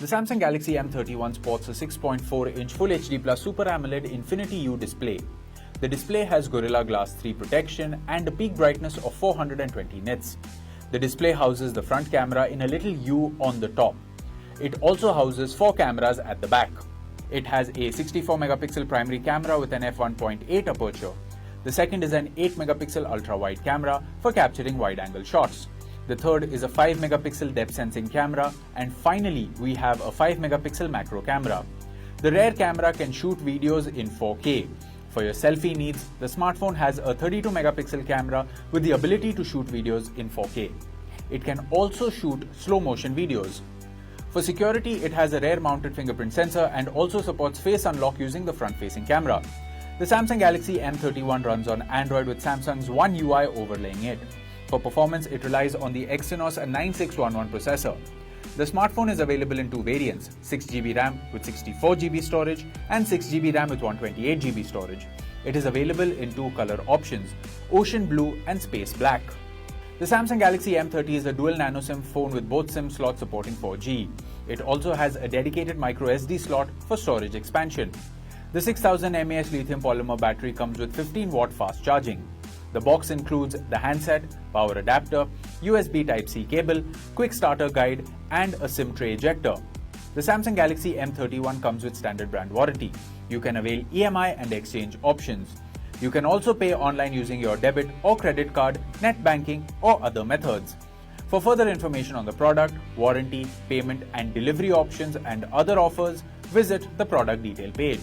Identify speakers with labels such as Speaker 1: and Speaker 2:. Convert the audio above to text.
Speaker 1: The Samsung Galaxy M31 sports a 6.4-inch Full HD Plus Super AMOLED Infinity U display. The display has Gorilla Glass 3 protection and a peak brightness of 420 nits. The display houses the front camera in a little U on the top. It also houses 4 cameras at the back. It has a 64-megapixel primary camera with an f1.8 aperture. The second is an 8-megapixel ultra-wide camera for capturing wide-angle shots. The third is a 5-megapixel depth sensing camera, and finally we have a 5-megapixel macro camera. The rear camera can shoot videos in 4K. For your selfie needs, the smartphone has a 32-megapixel camera with the ability to shoot videos in 4K. It can also shoot slow-motion videos. For security, it has a rear-mounted fingerprint sensor and also supports face unlock using the front-facing camera. The Samsung Galaxy M31 runs on Android with Samsung's One UI overlaying it. For performance, it relies on the Exynos 9611 processor. The smartphone is available in two variants, 6GB RAM with 64GB storage and 6GB RAM with 128GB storage. It is available in two color options, Ocean Blue and Space Black. The Samsung Galaxy M30 is a dual nano SIM phone with both SIM slots supporting 4G. It also has a dedicated microSD slot for storage expansion. The 6000 mAh lithium polymer battery comes with 15-watt fast charging. The box includes the handset, power adapter, USB Type-C cable, quick starter guide, and a SIM tray ejector. The Samsung Galaxy M31 comes with standard brand warranty. You can avail EMI and exchange options. You can also pay online using your debit or credit card, net banking, or other methods. For further information on the product, warranty, payment, and delivery options and other offers, visit the product detail page.